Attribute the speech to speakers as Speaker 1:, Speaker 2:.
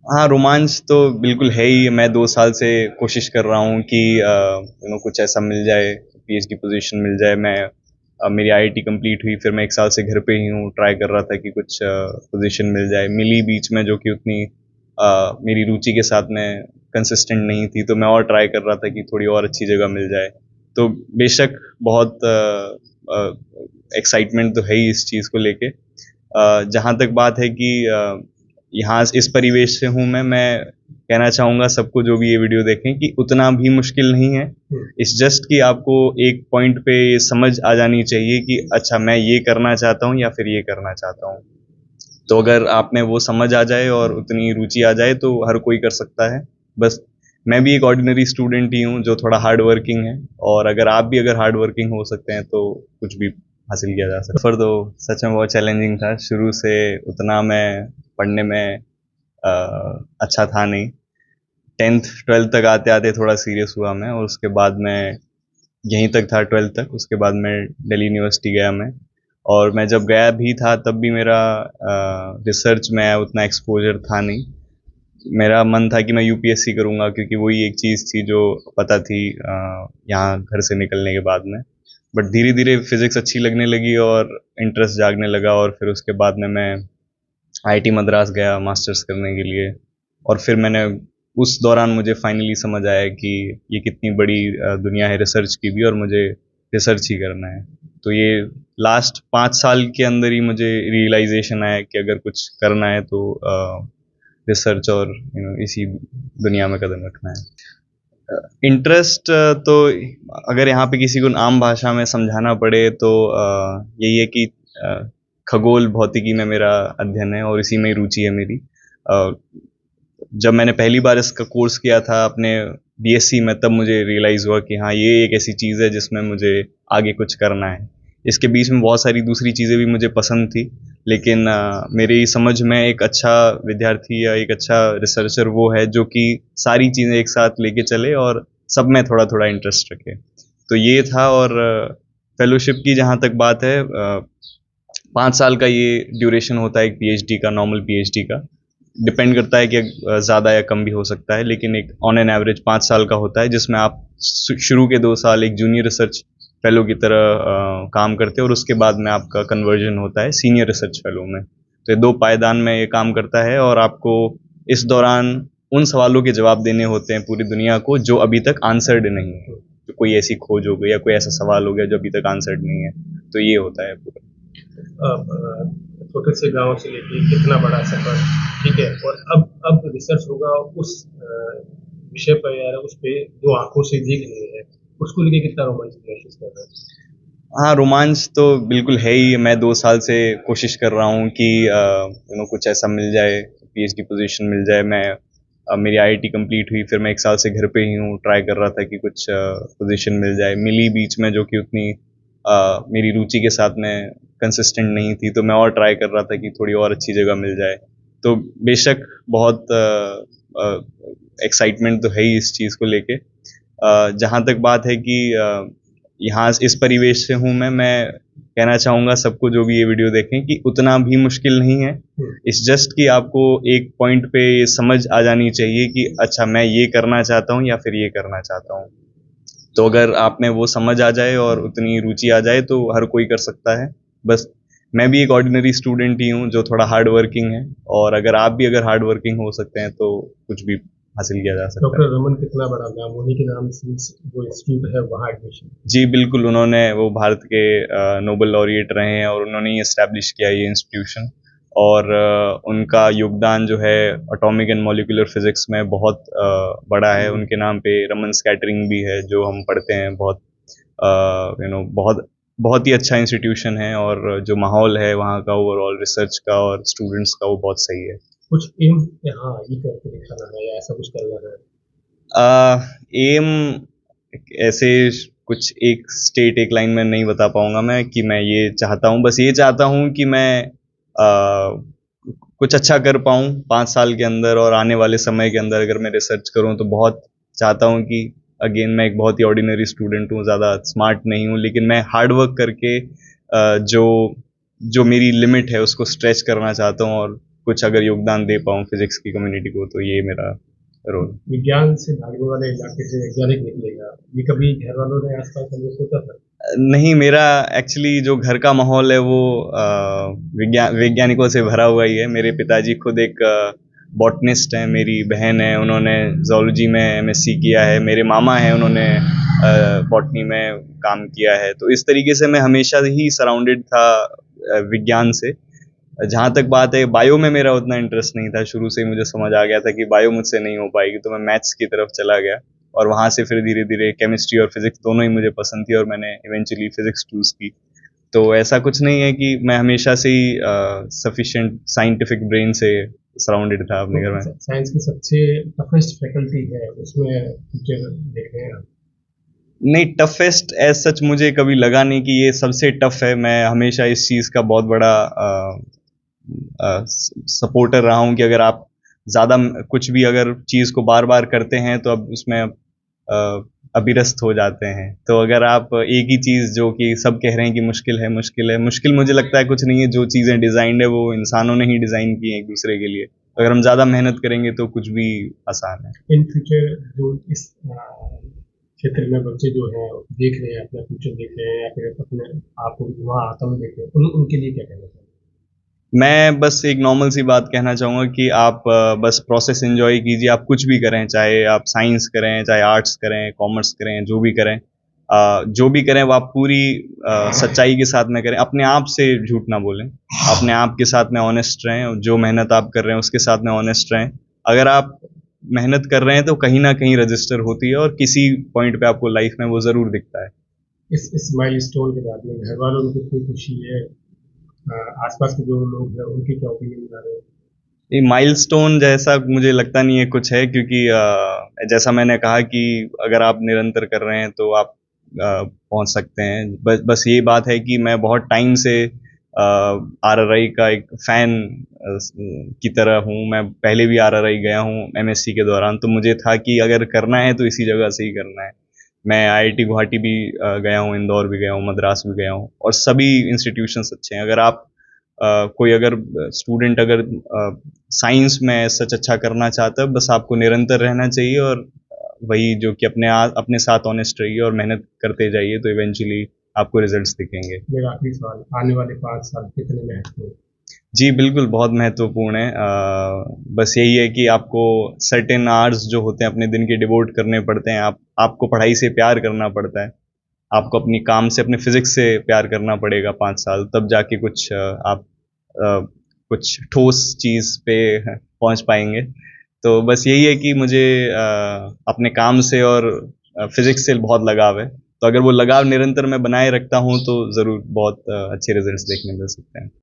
Speaker 1: हाँ, रोमांच तो बिल्कुल है ही। मैं 2 साल से कोशिश कर रहा हूँ कि कुछ ऐसा मिल जाए, पीएचडी पोज़ीशन मिल जाए। मेरी आईआईटी कंप्लीट हुई, फिर मैं 1 साल से घर पे ही हूँ, ट्राई कर रहा था कि कुछ पोज़ीशन मिल जाए। मिली बीच में जो कि उतनी मेरी रुचि के साथ में कंसिस्टेंट नहीं थी, तो मैं और ट्राई कर रहा था कि थोड़ी और अच्छी जगह मिल जाए। तो बेशक बहुत एक्साइटमेंट तो है ही इस चीज़ को लेके। जहाँ तक बात है कि यहाँ इस परिवेश से हूँ मैं कहना चाहूँगा सबको जो भी ये वीडियो देखें कि उतना भी मुश्किल नहीं है। इट्स जस्ट कि आपको एक पॉइंट पे ये समझ आ जानी चाहिए कि अच्छा मैं ये करना चाहता हूँ या फिर ये करना चाहता हूँ। तो अगर आप में वो समझ आ जाए और उतनी रुचि आ जाए तो हर कोई कर सकता है। बस मैं भी एक ऑर्डिनरी स्टूडेंट ही हूँ जो थोड़ा हार्ड वर्किंग है, और अगर आप भी अगर हार्ड वर्किंग हो सकते हैं तो कुछ भी हासिल किया जा सकता है। सफ़र तो सच में बहुत चैलेंजिंग था। शुरू से उतना मैं पढ़ने में अच्छा था नहीं। 10th 12th तक आते-आते थोड़ा सीरियस हुआ मैं, और उसके बाद मैं यहीं तक था 12th तक। उसके बाद मैं दिल्ली यूनिवर्सिटी गया मैं, और मैं जब गया भी था तब भी मेरा रिसर्च में उतना एक्सपोज़र था नहीं। मेरा मन था कि मैं यूपीएससी करूँगा, क्योंकि वही एक चीज़ थी जो पता थी यहाँ घर से निकलने के बाद में। बट धीरे-धीरे फ़िज़िक्स अच्छी लगने लगी और इंटरेस्ट जागने लगा, और फिर उसके बाद में मैं आईआईटी मद्रास गया मास्टर्स करने के लिए। और फिर मैंने उस दौरान मुझे फाइनली समझ आया कि ये कितनी बड़ी दुनिया है रिसर्च की भी, और मुझे रिसर्च ही करना है। तो ये लास्ट 5 साल के अंदर ही मुझे रियलाइज़ेशन आया कि अगर कुछ करना है तो रिसर्च और इसी दुनिया में कदम रखना है। इंटरेस्ट तो अगर यहाँ पे किसी को आम भाषा में समझाना पड़े तो यही है कि खगोल भौतिकी में मेरा अध्ययन है और इसी में ही रुचि है मेरी। जब मैंने पहली बार इसका कोर्स किया था अपने बीएससी में, तब मुझे रियलाइज़ हुआ कि हाँ, ये एक ऐसी चीज़ है जिसमें मुझे आगे कुछ करना है। इसके बीच में बहुत सारी दूसरी चीज़ें भी मुझे पसंद थी, लेकिन मेरी समझ में एक अच्छा विद्यार्थी या एक अच्छा रिसर्चर वो है जो कि सारी चीज़ें एक साथ लेके चले और सब में थोड़ा-थोड़ा इंटरेस्ट रखे। तो ये था। और फेलोशिप की जहाँ तक बात है, 5 साल का ये ड्यूरेशन होता है एक पीएचडी का, नॉर्मल पीएचडी का। डिपेंड करता है कि ज़्यादा या कम भी हो सकता है, लेकिन एक ऑन एन एवरेज 5 साल का होता है, जिसमें आप शुरू के 2 साल एक जूनियर रिसर्च फेलो की तरह काम करते हैं, और उसके बाद में आपका कन्वर्जन होता है सीनियर रिसर्च फेलो में। तो ये 2 पायदान में ये काम करता है, और आपको इस दौरान उन सवालों के जवाब देने होते हैं पूरी दुनिया को जो अभी तक आंसर्ड नहीं है। तो कोई ऐसी खोज हो गई या कोई ऐसा सवाल हो गया जो अभी तक आंसर्ड नहीं है, तो ये होता है पूरा।
Speaker 2: छोटे से गांव से लेके कितना बड़ा सफर, ठीक है, और अब रिसर्च होगा उस विषय पर, यार उस पे जो आंखों से देख रहे हैं उसको लेके कितना रोमांच महसूस कर रहे हैं?
Speaker 1: हाँ, रोमांच तो बिल्कुल है ही। मैं 2 साल से कोशिश कर रहा हूँ कि कुछ ऐसा मिल जाए, पीएचडी पोज़ीशन मिल जाए। मेरी आईआईटी कंप्लीट हुई, फिर मैं 1 साल से घर पे ही हूँ, ट्राई कर रहा था कि कुछ पोज़ीशन मिल जाए। मिली बीच में जो कि उतनी मेरी रुचि के साथ में कंसिस्टेंट नहीं थी, तो मैं और ट्राई कर रहा था कि थोड़ी और अच्छी जगह मिल जाए। तो बेशक बहुत एक्साइटमेंट तो है ही इस चीज़ को लेके। जहाँ तक बात है कि यहाँ इस परिवेश से हूँ मैं कहना चाहूँगा सबको जो भी ये वीडियो देखें कि उतना भी मुश्किल नहीं है। इट्स जस्ट कि आपको एक पॉइंट पे ये समझ आ जानी चाहिए कि अच्छा मैं ये करना चाहता हूँ या फिर ये करना चाहता हूँ। तो अगर आप में वो समझ आ जाए और उतनी रुचि आ जाए तो हर कोई कर सकता है। बस मैं भी एक ऑर्डिनरी स्टूडेंट ही हूँ जो थोड़ा हार्ड वर्किंग है, और अगर आप भी अगर हार्ड वर्किंग हो सकते हैं तो कुछ भी हासिल किया जा सकता है।
Speaker 2: डॉक्टर रमन कितना बड़ा नाम, उन्हीं के नाम से जो इंस्टीट्यूट है वहाँ एडमिशन।
Speaker 1: जी बिल्कुल, उन्होंने वो भारत के नोबेल लॉरिएट रहे हैं, और उन्होंने ही एस्टैब्लिश किया ये इंस्टीट्यूशन। और उनका योगदान जो है एटॉमिक एंड मॉलिक्यूलर फिजिक्स में बहुत बड़ा है। उनके नाम पे रमन स्कैटरिंग भी है जो हम पढ़ते हैं। बहुत बहुत बहुत ही अच्छा इंस्टीट्यूशन है, और जो माहौल है वहाँ का ओवरऑल रिसर्च का और स्टूडेंट्स का वो बहुत सही है।
Speaker 2: कुछ एम, हाँ ये करके दिखाना है या ऐसा कुछ करना है?
Speaker 1: एम ऐसे कुछ एक स्टेट एक लाइन में नहीं बता पाऊंगा मैं कि मैं ये चाहता हूँ। बस ये चाहता हूँ कि मैं कुछ अच्छा कर पाऊँ 5 साल के अंदर, और आने वाले समय के अंदर अगर मैं रिसर्च करूँ तो बहुत चाहता हूँ कि अगेन मैं एक बहुत ही ऑर्डिनरी स्टूडेंट हूँ, ज़्यादा स्मार्ट नहीं हूँ, लेकिन मैं हार्ड वर्क करके जो जो मेरी लिमिट है उसको स्ट्रेच करना चाहता हूँ, और कुछ अगर योगदान दे पाऊँ फिजिक्स की कम्युनिटी को, तो ये मेरा रोल।
Speaker 2: विज्ञान से भागने वाले इलाके से वैज्ञानिक निकलेगा, ये कभी घर वालों ने आसपास हमें सोचा था?
Speaker 1: नहीं, मेरा एक्चुअली जो घर का माहौल है वो वैज्ञानिकों से भरा हुआ ही है। मेरे पिताजी खुद एक बॉटनिस्ट हैं, मेरी बहन है उन्होंने ज़ूलॉजी में एमएससी किया है, मेरे मामा हैं उन्होंने बॉटनी में काम किया है। तो इस तरीके से मैं हमेशा ही सराउंडेड था विज्ञान से। जहाँ तक बात है बायो में, मेरा उतना इंटरेस्ट नहीं था, शुरू से ही मुझे समझ आ गया था कि बायो मुझसे नहीं हो पाएगी, तो मैं मैथ्स की तरफ चला गया और वहाँ से फिर धीरे धीरे केमिस्ट्री और फिजिक्स दोनों ही मुझे पसंद थी और मैंने इवेंचुअली फिजिक्स चूज़ की। तो ऐसा कुछ नहीं है कि मैं हमेशा से ही सफिशिएंट साइंटिफिक ब्रेन से सराउंडेड था अपने घर में।
Speaker 2: साइंस की सबसे टफेस्ट फैकल्टी है, उसमें टीचर देख रहे हैं?
Speaker 1: नहीं, टफेस्ट एज सच मुझे कभी लगा नहीं कि ये सबसे टफ है। मैं हमेशा इस चीज़ का बहुत बड़ा सपोर्टर रहा हूँ कि अगर आप ज़्यादा कुछ भी अगर चीज़ को बार बार करते हैं तो अब उसमें अभिरस्त हो जाते हैं। तो अगर आप एक ही चीज़ जो कि सब कह रहे हैं कि मुश्किल है, मुश्किल है, मुश्किल मुझे लगता है कुछ नहीं है। जो चीज़ें डिज़ाइंड है वो इंसानों ने ही डिज़ाइन की हैं एक दूसरे के लिए। अगर हम ज़्यादा मेहनत करेंगे तो कुछ भी आसान है।
Speaker 2: इन फ्यूचर जो इस क्षेत्र में बच्चे जो हैं देख रहे हैं, अपना फ्यूचर देख रहे हैं या फिर अपने आप को वहाँ आता हुआ देख रहे हैं, उनके लिए क्या कहना चाहिए?
Speaker 1: मैं बस एक नॉर्मल सी बात कहना चाहूँगा कि आप बस प्रोसेस एंजॉय कीजिए। आप कुछ भी करें, चाहे आप साइंस करें, चाहे आर्ट्स करें, कॉमर्स करें, जो भी करें, जो भी करें वो आप पूरी सच्चाई के साथ में करें। अपने आप से झूठ ना बोलें, अपने आप के साथ में ऑनेस्ट रहें। जो मेहनत आप कर रहे हैं उसके साथ में ऑनेस्ट रहें। अगर आप मेहनत कर रहे हैं तो कहीं ना कहीं रजिस्टर होती है और किसी पॉइंट पे आपको लाइफ में वो ज़रूर दिखता है।
Speaker 2: इस माइलस्टोन के बाद में घर वालों में कितनी खुशी है, आसपास के जो लोग हैं उनकी क्या ओपिनियन बता रहे हैं?
Speaker 1: ये माइलस्टोन जैसा मुझे लगता नहीं है कुछ है, क्योंकि जैसा मैंने कहा कि अगर आप निरंतर कर रहे हैं तो आप पहुंच सकते हैं। बस ये बात है कि मैं बहुत टाइम से आरआरआई का एक फ़ैन की तरह हूँ। मैं पहले भी आरआरआई गया हूँ एमएससी के दौरान, तो मुझे था कि अगर करना है तो इसी जगह से ही करना है। मैं आईआईटी गुवाहाटी भी गया हूँ, इंदौर भी गया हूँ, मद्रास भी गया हूँ और सभी इंस्टीट्यूशंस अच्छे हैं। अगर आप कोई अगर स्टूडेंट अगर साइंस में सच अच्छा करना चाहता है, बस आपको निरंतर रहना चाहिए और वही जो कि अपने साथ ऑनेस्ट रहिए और मेहनत करते जाइए, तो इवेंचुअली आपको रिजल्ट्स दिखेंगे।
Speaker 2: मेरा आखिरी सवाल, आने वाले 5 साल कितने महत्वपूर्ण?
Speaker 1: जी बिल्कुल, बहुत महत्वपूर्ण है। बस यही है कि आपको सर्टेन आवर्स जो होते हैं अपने दिन के डिवोट करने पड़ते हैं। आपको पढ़ाई से प्यार करना पड़ता है, आपको अपनी काम से, अपने फिजिक्स से प्यार करना पड़ेगा 5 साल, तब जाके कुछ आप कुछ ठोस चीज़ पे पहुंच पाएंगे। तो बस यही है कि मुझे अपने काम से और फिजिक्स से बहुत लगाव है। तो अगर वो लगाव निरंतर मैं बनाए रखता हूँ तो ज़रूर बहुत अच्छे रिजल्ट्स देखने मिल सकते हैं।